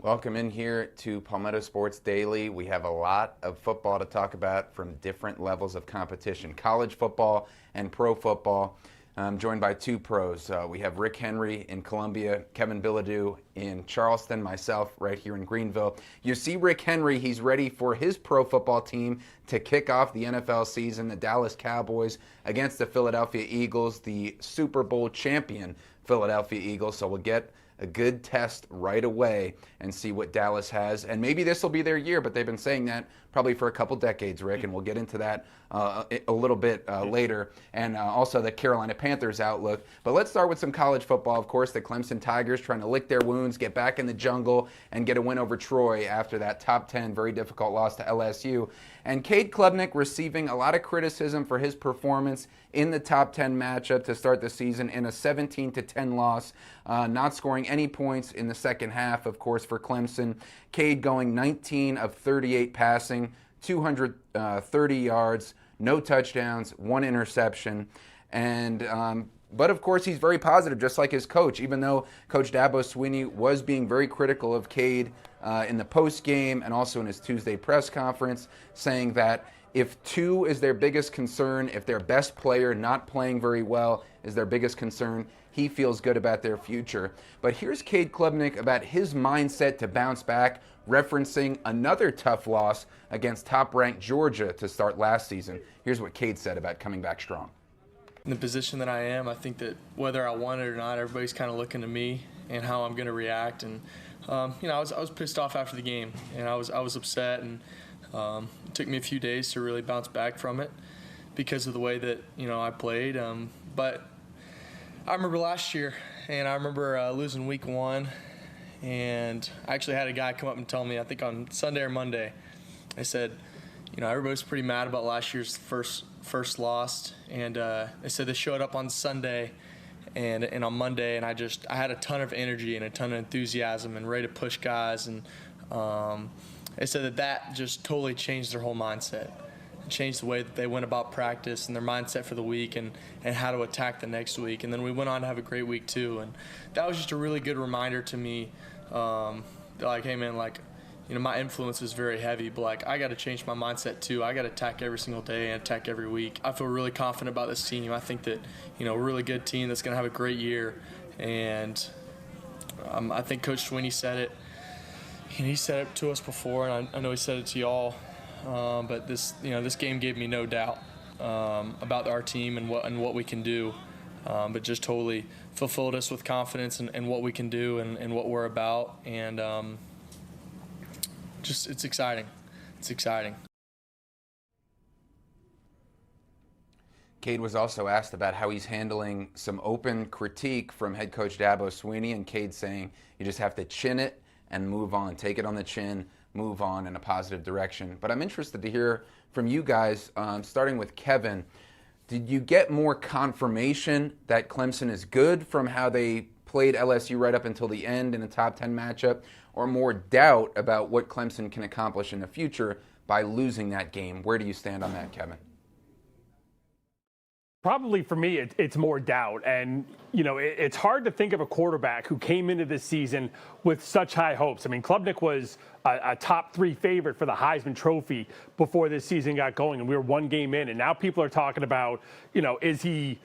Welcome in here to Palmetto Sports Daily. We have a lot of football to talk about from different levels of competition, college football and pro football. I'm joined by two pros. We have Rick Henry in Columbia, Kevin Bilodeau in Charleston, myself right here in Greenville. You see Rick Henry, he's ready for his pro football team to kick off the NFL season, the Dallas Cowboys against the Philadelphia Eagles, the Super Bowl champion Philadelphia Eagles. So we'll get a good test right away and see what Dallas has. And maybe this will be their year, but they've been saying that probably for a couple decades, Rick, and we'll get into that a little bit later, and also the Carolina Panthers outlook. But let's start with some college football. Of course, the Clemson Tigers trying to lick their wounds, get back in the jungle, and get a win over Troy after that top 10, very difficult loss to LSU. And Cade Klubnik receiving a lot of criticism for his performance in the top 10 matchup to start the season in a 17-10 loss, not scoring any points in the second half, of course, for Clemson. Cade going 19 of 38 passing, 230 yards, no touchdowns, one interception. And but of course, he's very positive, just like his coach, even though Coach Dabo Swinney was being very critical of Cade in the post game and also in his Tuesday press conference, saying that if two is their biggest concern, if their best player not playing very well is their biggest concern, he feels good about their future. But here's Cade Klubnik about his mindset to bounce back, referencing another tough loss against top-ranked Georgia to start last season. Here's what Cade said about coming back strong. In the position that I am, I think that whether I want it or not, everybody's kind of looking to me and how I'm going to react. And I was pissed off after the game, and I was upset, and it took me a few days to really bounce back from it because of the way that I played. But I remember last year, and I remember losing week 1, and I actually had a guy come up and tell me, I think on Sunday or Monday, I said, everybody's pretty mad about last year's first loss, and they said they showed up on Sunday and on Monday, and I had a ton of energy and a ton of enthusiasm and ready to push guys, and they said that just totally changed their whole mindset. It changed the way that they went about practice and their mindset for the week and how to attack the next week. And then we went on to have a great week too, and that was just a really good reminder to me, like, hey man, like, my influence is very heavy, but like I got to change my mindset too. I got to attack every single day and attack every week. I feel really confident about this team. I think that we're a really good team that's going to have a great year, and I think Coach Swinney said it. And he said it to us before, and I know he said it to y'all. But this game gave me no doubt about our team and what we can do. But just totally fulfilled us with confidence in what we can do and what we're about, and it's exciting. It's exciting. Cade was also asked about how he's handling some open critique from head coach Dabo Swinney, and Cade saying you just have to chin it and move on, take it on the chin, move on in a positive direction. But I'm interested to hear from you guys, starting with Kevin. Did you get more confirmation that Clemson is good from how they played LSU right up until the end in a top 10 matchup, or more doubt about what Clemson can accomplish in the future by losing that game? Where do you stand on that, Kevin? Probably for me, it's more doubt. And, it's hard to think of a quarterback who came into this season with such high hopes. I mean, Klubnik was a top 3 favorite for the Heisman Trophy before this season got going, and we were one game in. And now people are talking about, is he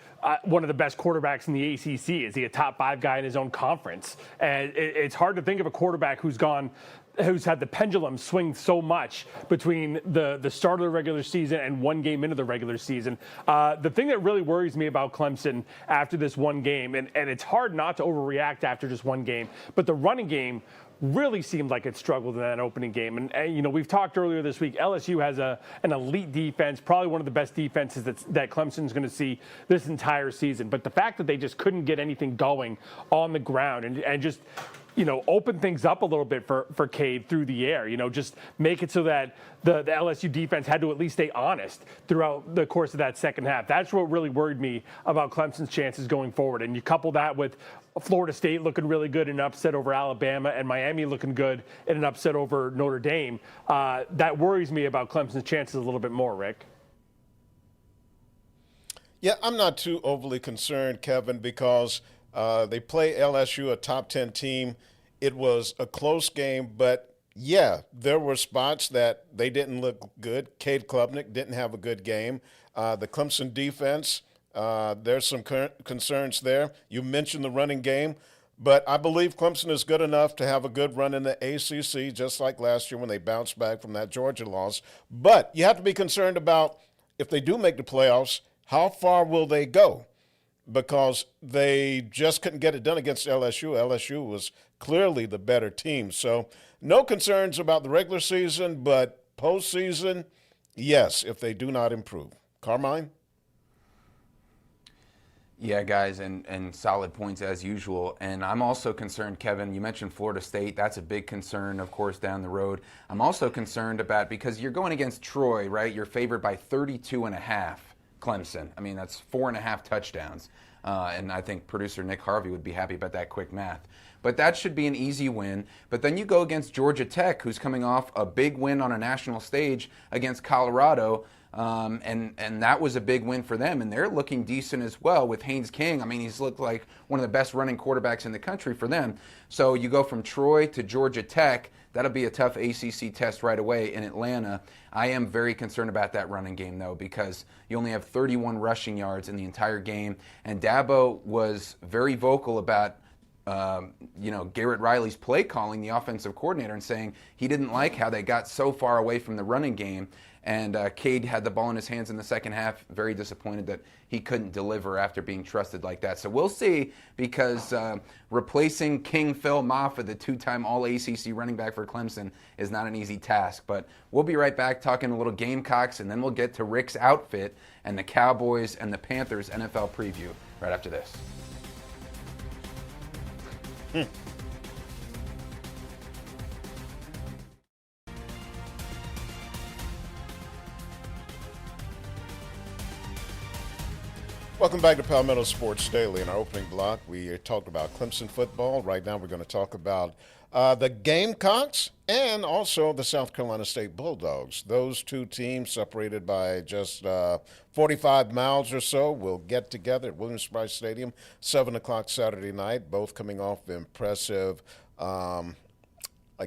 one of the best quarterbacks in the ACC? Is he a top 5 guy in his own conference? And it's hard to think of a quarterback who's had the pendulum swing so much between the start of the regular season and one game into the regular season. The thing that really worries me about Clemson after this one game, and it's hard not to overreact after just one game, but the running game really seemed like it struggled in that opening game. And we've talked earlier this week, LSU has an elite defense, probably one of the best defenses that Clemson's going to see this entire season. But the fact that they just couldn't get anything going on the ground and just open things up a little bit for Cade through the air, just make it so that the LSU defense had to at least stay honest throughout the course of that second half. That's what really worried me about Clemson's chances going forward. And you couple that with Florida State looking really good in an upset over Alabama and Miami looking good in an upset over Notre Dame. That worries me about Clemson's chances a little bit more, Rick. Yeah, I'm not too overly concerned, Kevin, because they play LSU, a top 10 team, it was a close game, but yeah, there were spots that they didn't look good. Cade Klubnik didn't have a good game. The Clemson defense, there's some concerns there. You mentioned the running game, but I believe Clemson is good enough to have a good run in the ACC, just like last year when they bounced back from that Georgia loss. But you have to be concerned about if they do make the playoffs, how far will they go? Because they just couldn't get it done against LSU. LSU was clearly the better team. So no concerns about the regular season, but postseason, yes, if they do not improve. Carmine? Yeah, guys, and solid points as usual. And I'm also concerned, Kevin, you mentioned Florida State. That's a big concern, of course, down the road. I'm also concerned about, because you're going against Troy, right? You're favored by 32.5, Clemson. I mean, that's 4.5 touchdowns. And I think producer Nick Harvey would be happy about that quick math. But that should be an easy win. But then you go against Georgia Tech, who's coming off a big win on a national stage against Colorado. And that was a big win for them, and they're looking decent as well with Haynes King. I mean, he's looked like one of the best running quarterbacks in the country for them. So you go from Troy to Georgia Tech. That'll be a tough ACC test right away in Atlanta. I am very concerned about that running game, though, because you only have 31 rushing yards in the entire game, and Dabo was very vocal about Garrett Riley's play calling, the offensive coordinator, and saying he didn't like how they got so far away from the running game. And Cade had the ball in his hands in the second half, very disappointed that he couldn't deliver after being trusted like that. So we'll see, because replacing King Phil Maffa, the two-time All-ACC running back for Clemson, is not an easy task. But we'll be right back talking a little Gamecocks, and then we'll get to Rick's outfit and the Cowboys and the Panthers NFL preview right after this. Welcome back to Palmetto Sports Daily. In our opening block, we talked about Clemson football. Right now, we're going to talk about the Gamecocks and also the South Carolina State Bulldogs. Those two teams, separated by just 45 miles or so, will get together at Williams-Brice Stadium, 7 o'clock Saturday night, both coming off impressive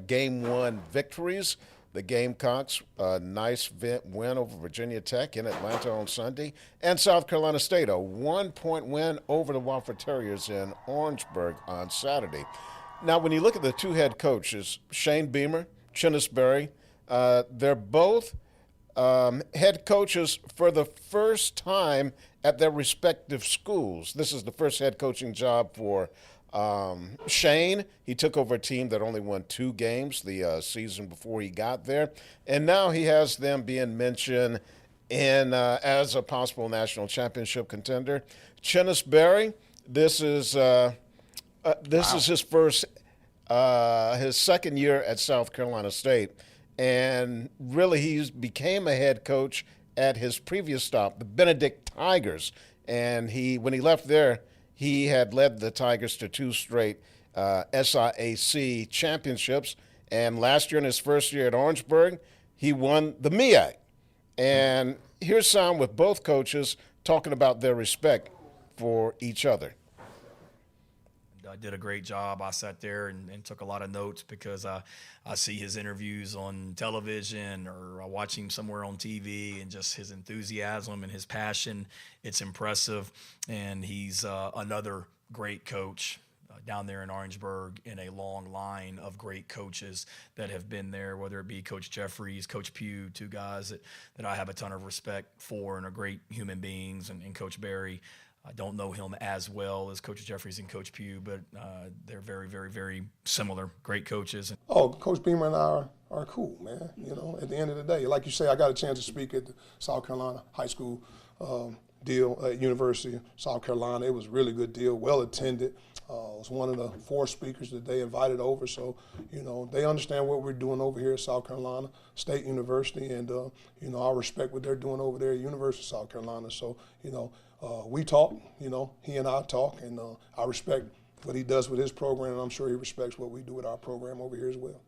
Game 1 victories. The Gamecocks, a nice win over Virginia Tech in Atlanta on Sunday, and South Carolina State, a 1-point win over the Wofford Terriers in Orangeburg on Saturday. Now, when you look at the two head coaches, Shane Beamer, Chinnis Berry, they're both head coaches for the first time at their respective schools. This is the first head coaching job for Shane. He took over a team that only won 2 games the season before he got there, and now he has them being mentioned in as a possible national championship contender. Chinnis Berry, this is his first, his second year at South Carolina State, and really he became a head coach at his previous stop, the Benedict Tigers, and when he left there, he had led the Tigers to 2 straight SIAC championships. And last year, in his first year at Orangeburg, he won the MEAC. And here's some with both coaches talking about their respect for each other. I did a great job. I sat there and took a lot of notes because I see his interviews on television, or I watch him somewhere on TV, and just his enthusiasm and his passion. It's impressive. And he's another great coach down there in Orangeburg in a long line of great coaches that have been there, whether it be Coach Jeffries, Coach Pugh, 2 guys that I have a ton of respect for and are great human beings, and Coach Berry. I don't know him as well as Coach Jeffries and Coach Pugh, but they're very, very, very similar. Great coaches. Oh, Coach Beamer and I are cool, man. At the end of the day, like you say, I got a chance to speak at the South Carolina High School deal at University of South Carolina. It was a really good deal, well attended. I was one of the 4 speakers that they invited over, so they understand what we're doing over here at South Carolina State University, and I respect what they're doing over there at University of South Carolina. So we talk, he and I talk, and I respect what he does with his program, and I'm sure he respects what we do with our program over here as well.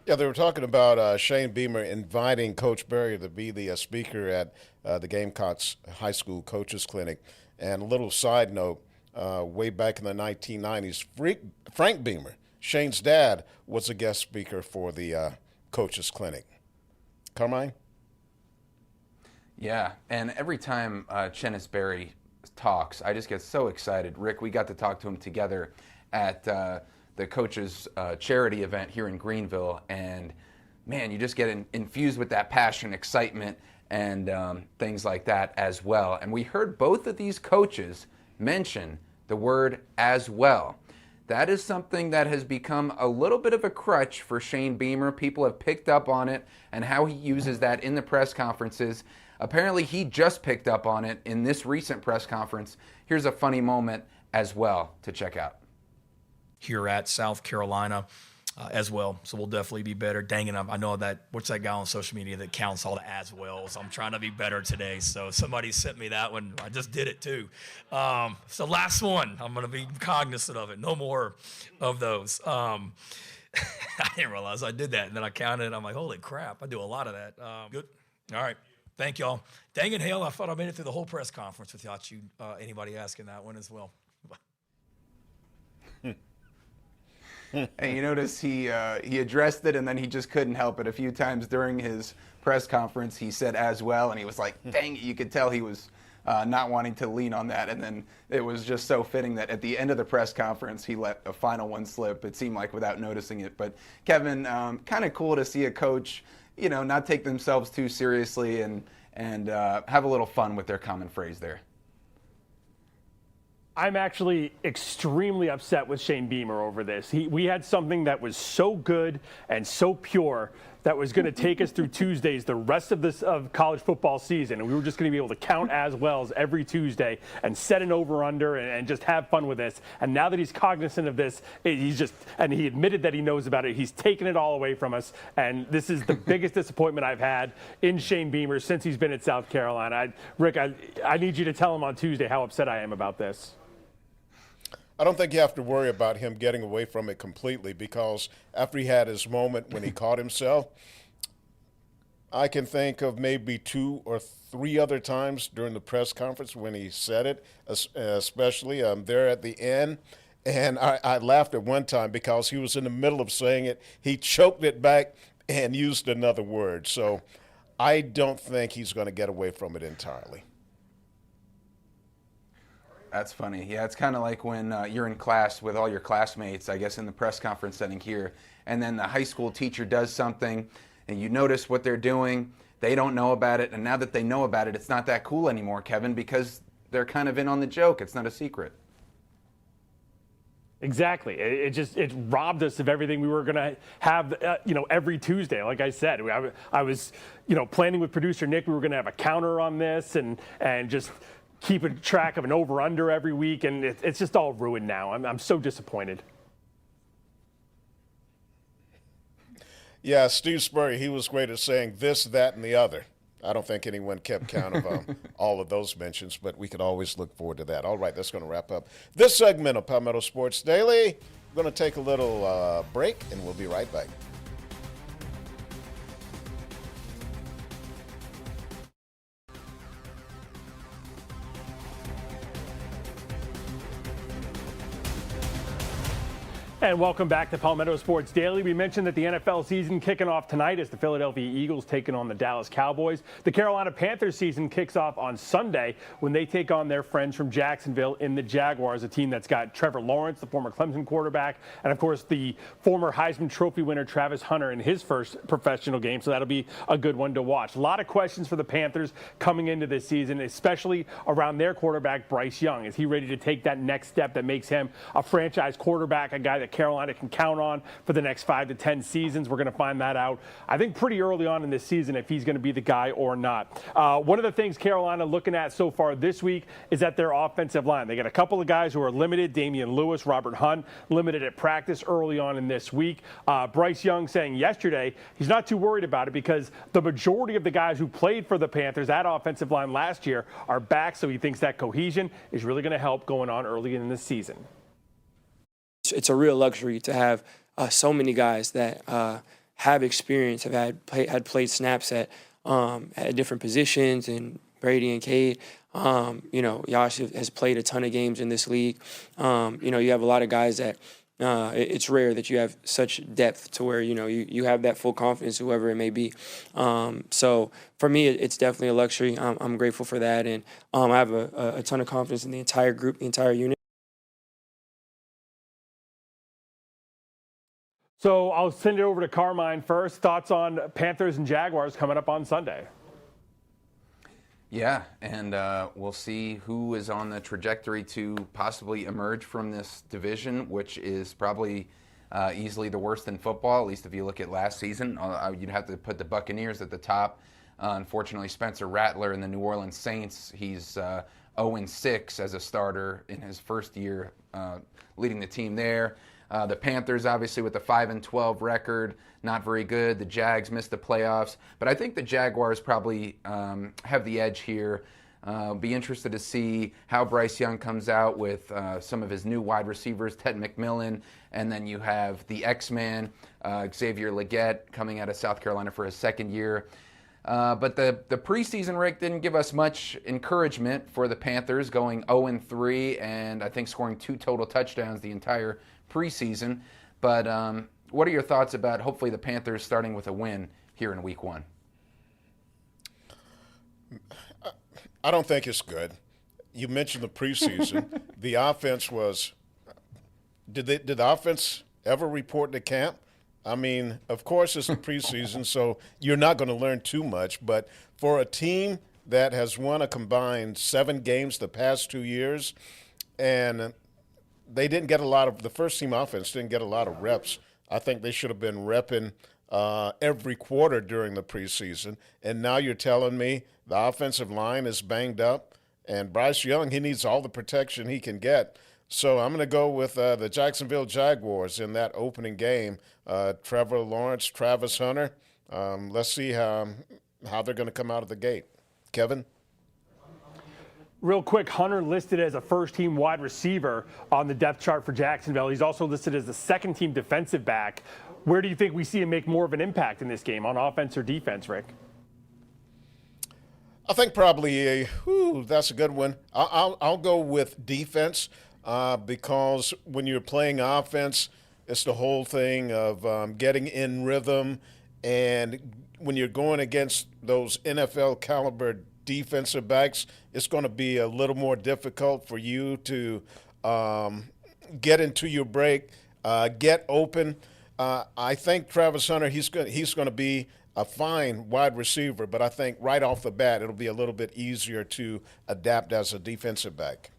Yeah, they were talking about Shane Beamer inviting Coach Berry to be the speaker at the Gamecocks High School Coaches Clinic. And a little side note, way back in the 1990s. Frank Beamer, Shane's dad, was a guest speaker for the Coaches Clinic. Carmine? Yeah, and every time Chennis Berry talks, I just get so excited. Rick, we got to talk to him together at the coaches' charity event here in Greenville, and man, you just get infused with that passion, excitement, and things like that as well. And we heard both of these coaches mention the word "as well." That is something that has become a little bit of a crutch for Shane Beamer. People have picked up on it and how he uses that in the press conferences. Apparently, he just picked up on it in this recent press conference. Here's a funny moment as well to check out. Here at South Carolina as well, so we'll definitely be better. Dang it, I know that, what's that guy on social media that counts all the as wells? I'm trying to be better today, so somebody sent me that one. I just did it too. It's the last one. I'm going to be cognizant of it. No more of those. I didn't realize I did that, and then I counted it. I'm like, holy crap, I do a lot of that. Good. All right. Thank y'all. Dang it, Hale, I thought I made it through the whole press conference without you, anybody asking that one as well. And you notice he addressed it, and then he just couldn't help it. A few times during his press conference, he said "as well," and he was like, dang it, you could tell he was not wanting to lean on that. And then it was just so fitting that at the end of the press conference, he let a final one slip, it seemed like, without noticing it. But Kevin, kind of cool to see a coach, not take themselves too seriously and have a little fun with their common phrase there. I'm actually extremely upset with Shane Beamer over this. We had something that was so good and so pure that was going to take us through Tuesdays the rest of college football season, and we were just going to be able to count as wells every Tuesday and set an over-under and just have fun with this. And now that he's cognizant of this, and he admitted that he knows about it, he's taken it all away from us. And this is the biggest disappointment I've had in Shane Beamer since he's been at South Carolina. Rick, I need you to tell him on Tuesday how upset I am about this. I don't think you have to worry about him getting away from it completely, because after he had his moment when he caught himself, I can think of maybe 2 or 3 other times during the press conference when he said it, especially there at the end. And I laughed at one time because he was in the middle of saying it. He choked it back and used another word. So I don't think he's going to get away from it entirely. That's funny. Yeah, it's kind of like when you're in class with all your classmates, I guess in the press conference setting here, and then the high school teacher does something, and you notice what they're doing. They don't know about it, and now that they know about it, it's not that cool anymore, Kevin, because they're kind of in on the joke. It's not a secret. Exactly. It robbed us of everything we were going to have, every Tuesday. Like I said, I was, planning with producer Nick, we were going to have a counter on this and just keeping track of an over-under every week, and it's just all ruined now. I'm so disappointed. Yeah, Steve Spurrier, he was great at saying this, that, and the other. I don't think anyone kept count of all of those mentions, but we could always look forward to that. All right, that's going to wrap up this segment of Palmetto Sports Daily. We're going to take a little break, and we'll be right back. And welcome back to Palmetto Sports Daily. We mentioned that the NFL season kicking off tonight as the Philadelphia Eagles taking on the Dallas Cowboys. The Carolina Panthers season kicks off on Sunday when they take on their friends from Jacksonville in the Jaguars, a team that's got Trevor Lawrence, the former Clemson quarterback, and of course the former Heisman Trophy winner Travis Hunter in his first professional game. So that'll be a good one to watch. A lot of questions for the Panthers coming into this season, especially around their quarterback Bryce Young. Is he ready to take that next step that makes him a franchise quarterback, a guy that Carolina can count on for the next 5 to 10 seasons? We're going to find that out, I think, pretty early on in this season if he's going to be the guy or not. One of the things Carolina looking at so far this week is at their offensive line. They got a couple of guys who are limited, Damian Lewis, Robert Hunt, limited at practice early on in this week. Bryce Young saying yesterday he's not too worried about it because the majority of the guys who played for the Panthers at offensive line last year are back, so he thinks that cohesion is really going to help going on early in this season. It's a real luxury to have so many guys that have experience, have had played snaps at different positions and Brady and Cade. Josh has played a ton of games in this league. You have a lot of guys that it's rare that you have such depth to where, you have that full confidence, whoever it may be. So for me, it's definitely a luxury. I'm grateful for that. And I have a ton of confidence in the entire group, the entire unit. So I'll send it over to Carmine first. Thoughts on Panthers and Jaguars coming up on Sunday? Yeah, and we'll see who is on the trajectory to possibly emerge from this division, which is probably easily the worst in football, at least if you look at last season. You'd have to put the Buccaneers at the top. Unfortunately, Spencer Rattler and the New Orleans Saints, he's 0-6 as a starter in his first year leading the team there. The Panthers, obviously, with a 5-12 record, not very good. The Jags missed the playoffs. But I think the Jaguars probably have the edge here. Be interested to see how Bryce Young comes out with some of his new wide receivers, Ted McMillan, and then you have the X-Man, Xavier Legette, coming out of South Carolina for his second year. But the preseason, Rick, didn't give us much encouragement for the Panthers, going 0-3 and I think scoring 2 total touchdowns the entire preseason. But what are your thoughts about hopefully the Panthers starting with a win here in week 1? I don't think it's good. You mentioned the preseason. The offense was – did the offense ever report to camp? I mean, of course it's the preseason, so you're not going to learn too much. But for a team that has won a combined 7 games the past 2 years, and they didn't get a lot of – the first-team offense didn't get a lot of reps. I think they should have been repping every quarter during the preseason. And now you're telling me the offensive line is banged up, and Bryce Young, he needs all the protection he can get. So I'm going to go with the Jacksonville Jaguars in that opening game. Trevor Lawrence, Travis Hunter. Let's see how they're going to come out of the gate. Kevin? Real quick, Hunter listed as a first-team wide receiver on the depth chart for Jacksonville. He's also listed as the second-team defensive back. Where do you think we see him make more of an impact in this game, on offense or defense, Rick? I think probably that's a good one. I'll go with defense because when you're playing offense, it's the whole thing of getting in rhythm, and when you're going against those NFL caliber defensive backs, it's going to be a little more difficult for you to get into your break, get open. I think Travis Hunter, he's going to be a fine wide receiver, but I think right off the bat it'll be a little bit easier to adapt as a defensive back.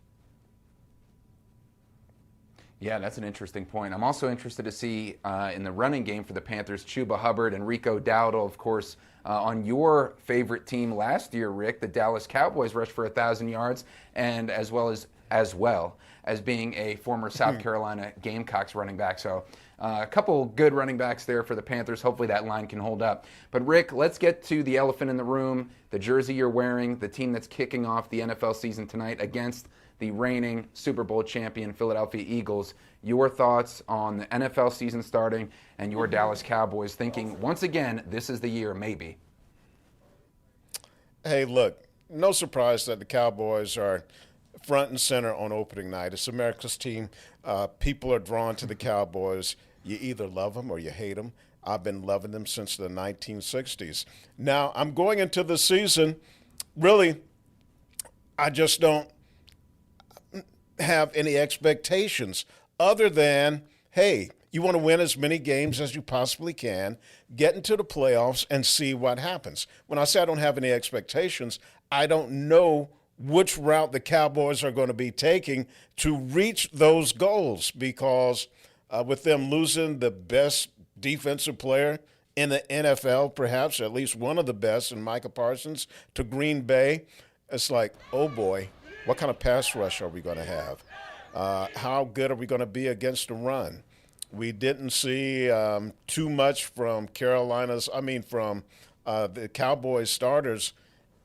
Yeah, that's an interesting point. I'm also interested to see in the running game for the Panthers, Chuba Hubbard and Rico Dowdle, of course, on your favorite team last year, Rick, the Dallas Cowboys rushed for 1,000 yards, and as well as being a former South Carolina Gamecocks running back. So a couple good running backs there for the Panthers. Hopefully that line can hold up. But, Rick, let's get to the elephant in the room, the jersey you're wearing, the team that's kicking off the NFL season tonight against the reigning Super Bowl champion Philadelphia Eagles. Your thoughts on the NFL season starting and your Dallas Cowboys thinking, once again, this is the year, maybe. Hey, look, no surprise that the Cowboys are front and center on opening night. It's America's team. People are drawn to the Cowboys. You either love them or you hate them. I've been loving them since the 1960s. Now, I'm going into the season, really, I just don't have any expectations other than, hey, you want to win as many games as you possibly can, get into the playoffs, and see what happens. When I say I don't have any expectations, I don't know which route the Cowboys are going to be taking to reach those goals because with them losing the best defensive player in the NFL, perhaps at least one of the best in Micah Parsons, to Green Bay, it's like, oh boy, what kind of pass rush are we going to have? How good are we going to be against the run? We didn't see too much from the Cowboys starters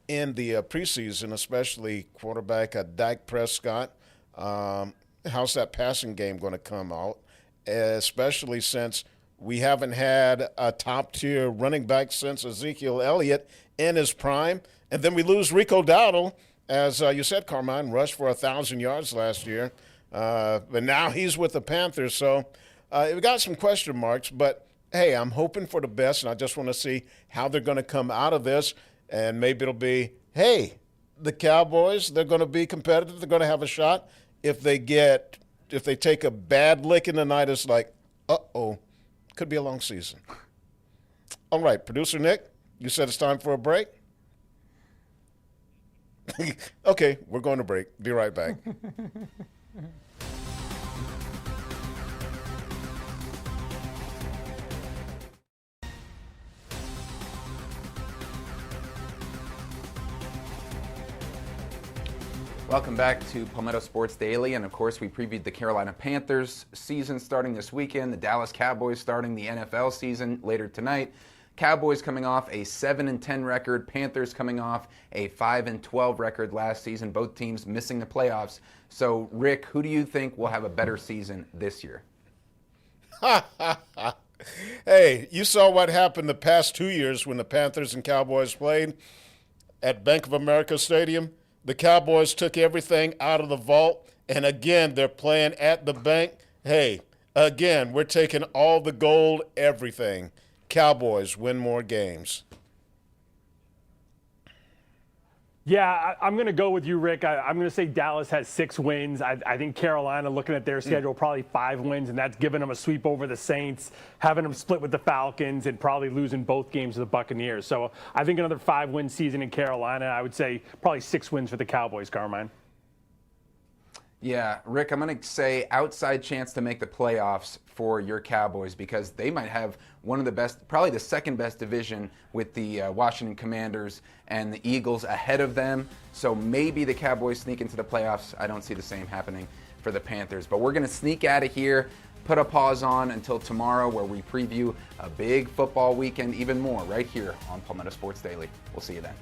in the preseason, especially quarterback Dak Prescott. How's that passing game going to come out? Especially since We haven't had a top-tier running back since Ezekiel Elliott in his prime. And then we lose Rico Dowdle, as you said, Carmine, rushed for 1,000 yards last year. But now he's with the Panthers. So we got some question marks. But, hey, I'm hoping for the best, and I just want to see how they're going to come out of this. And maybe it'll be, hey, the Cowboys, they're going to be competitive. They're going to have a shot. If they take a bad licking tonight, it's like, uh-oh, could be a long season. All right, Producer Nick, you said it's time for a break? Okay, we're going to break. Be right back. Welcome back to Palmetto Sports Daily, and of course we previewed the Carolina Panthers season starting this weekend, the Dallas Cowboys starting the NFL season later tonight. Cowboys coming off a 7-10 record, Panthers coming off a 5-12 record last season, both teams missing the playoffs. So, Rick, who do you think will have a better season this year? Hey, you saw what happened the past 2 years when the Panthers and Cowboys played at Bank of America Stadium. The Cowboys took everything out of the vault, and again, they're playing at the bank. Hey, again, we're taking all the gold, everything. Cowboys win more games. Yeah, I'm going to go with you, Rick. I'm going to say Dallas has 6 wins. I think Carolina, looking at their schedule, probably 5 wins, and that's giving them a sweep over the Saints, having them split with the Falcons, and probably losing both games to the Buccaneers. So I think another 5-win season in Carolina. I would say probably 6 wins for the Cowboys, Carmine. Yeah, Rick, I'm going to say outside chance to make the playoffs for your Cowboys because they might have one of the best, probably the second best division with the Washington Commanders and the Eagles ahead of them. So maybe the Cowboys sneak into the playoffs. I don't see the same happening for the Panthers. But we're going to sneak out of here, put a pause on until tomorrow where we preview a big football weekend even more right here on Palmetto Sports Daily. We'll see you then.